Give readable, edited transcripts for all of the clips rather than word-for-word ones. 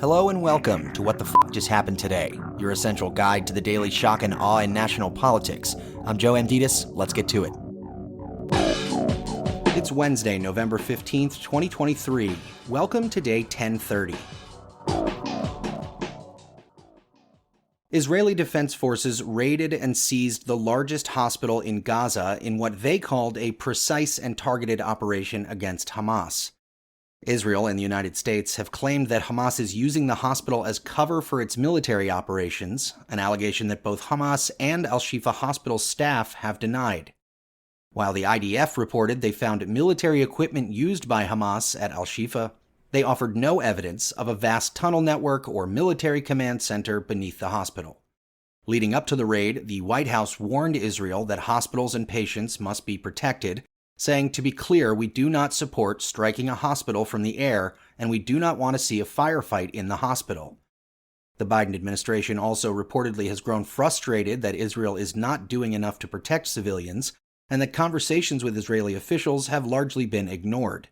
Hello and welcome to What the F*** Just Happened Today, your essential guide to the daily shock and awe in national politics. I'm Joe Amditis. Let's get to it. It's Wednesday, November 15th, 2023. Welcome to day 1030. Israeli Defense Forces raided and seized the largest hospital in Gaza in what they called a precise and targeted operation against Hamas. Israel and the United States have claimed that Hamas is using the hospital as cover for its military operations, an allegation that both Hamas and Al-Shifa hospital staff have denied. While the IDF reported they found military equipment used by Hamas at Al-Shifa, they offered no evidence of a vast tunnel network or military command center beneath the hospital. Leading up to the raid, the White House warned Israel that hospitals and patients must be protected, saying, "To be clear, we do not support striking a hospital from the air, and we do not want to see a firefight in the hospital." The Biden administration also reportedly has grown frustrated that Israel is not doing enough to protect civilians, and that conversations with Israeli officials have largely been ignored.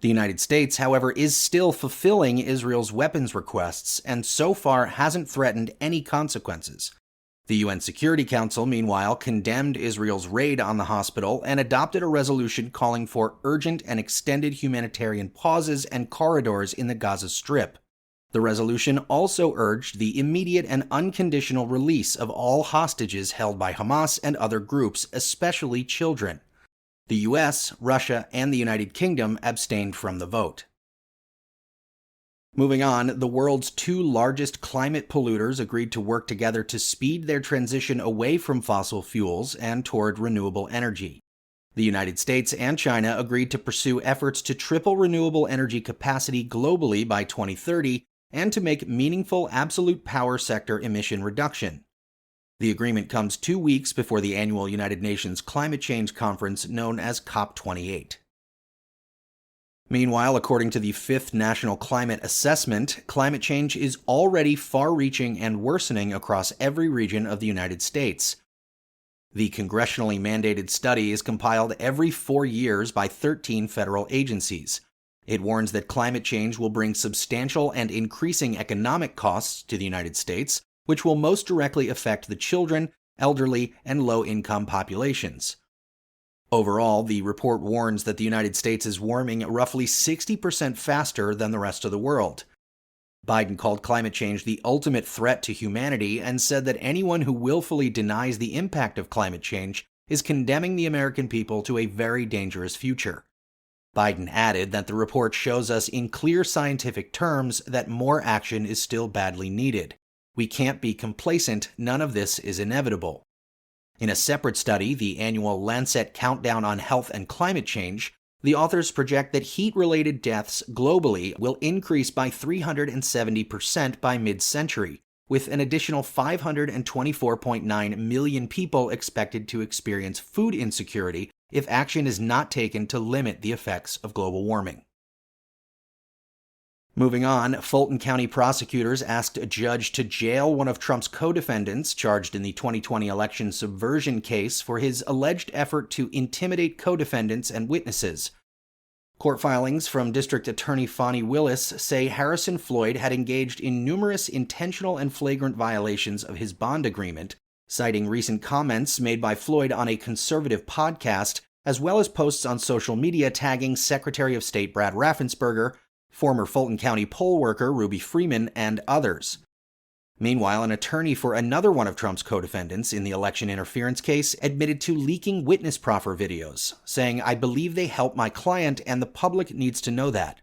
The United States, however, is still fulfilling Israel's weapons requests and so far hasn't threatened any consequences. The UN Security Council, meanwhile, condemned Israel's raid on the hospital and adopted a resolution calling for urgent and extended humanitarian pauses and corridors in the Gaza Strip. The resolution also urged the immediate and unconditional release of all hostages held by Hamas and other groups, especially children. The US, Russia, and the United Kingdom abstained from the vote. Moving on, the world's two largest climate polluters agreed to work together to speed their transition away from fossil fuels and toward renewable energy. The United States and China agreed to pursue efforts to triple renewable energy capacity globally by 2030 and to make meaningful absolute power sector emission reduction. The agreement comes 2 weeks before the annual United Nations Climate Change Conference known as COP28. Meanwhile, according to the 5th National Climate Assessment, climate change is already far-reaching and worsening across every region of the United States. The congressionally mandated study is compiled every 4 years by 13 federal agencies. It warns that climate change will bring substantial and increasing economic costs to the United States, which will most directly affect the children, elderly, and low-income populations. Overall, the report warns that the United States is warming roughly 60% faster than the rest of the world. Biden called climate change the ultimate threat to humanity and said that anyone who willfully denies the impact of climate change is condemning the American people to a very dangerous future. Biden added that the report shows us in clear scientific terms that more action is still badly needed. We can't be complacent, none of this is inevitable. In a separate study, the annual Lancet Countdown on Health and Climate Change, the authors project that heat-related deaths globally will increase by 370% by mid-century, with an additional 524.9 million people expected to experience food insecurity if action is not taken to limit the effects of global warming. Moving on, Fulton County prosecutors asked a judge to jail one of Trump's co-defendants charged in the 2020 election subversion case for his alleged effort to intimidate co-defendants and witnesses. Court filings from District Attorney Fani Willis say Harrison Floyd had engaged in numerous intentional and flagrant violations of his bond agreement, citing recent comments made by Floyd on a conservative podcast, as well as posts on social media tagging Secretary of State Brad Raffensperger, former Fulton County poll worker Ruby Freeman, and others. Meanwhile, an attorney for another one of Trump's co-defendants in the election interference case admitted to leaking witness proffer videos, saying, "I believe they helped my client and the public needs to know that."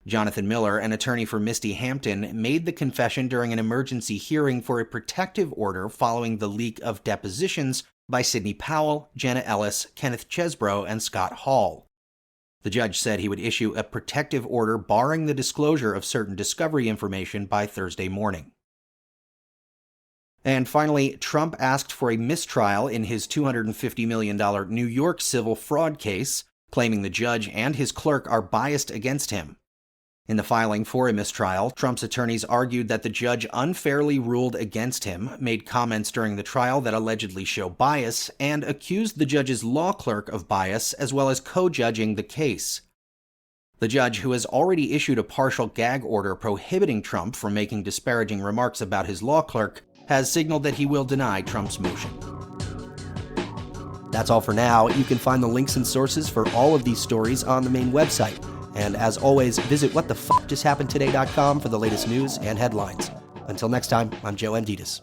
Jonathan Miller, an attorney for Misty Hampton, made the confession during an emergency hearing for a protective order following the leak of depositions by Sidney Powell, Jenna Ellis, Kenneth Chesbrough, and Scott Hall. The judge said he would issue a protective order barring the disclosure of certain discovery information by Thursday morning. And finally, Trump asked for a mistrial in his $250 million New York civil fraud case, claiming the judge and his clerk are biased against him. In the filing for a mistrial, Trump's attorneys argued that the judge unfairly ruled against him, made comments during the trial that allegedly show bias, and accused the judge's law clerk of bias as well as co-judging the case. The judge, who has already issued a partial gag order prohibiting Trump from making disparaging remarks about his law clerk, has signaled that he will deny Trump's motion. That's all for now. You can find the links and sources for all of these stories on the main website. And as always, visit whatthefjusthappenedtoday.com for the latest news and headlines. Until next time, I'm Joe Amditis.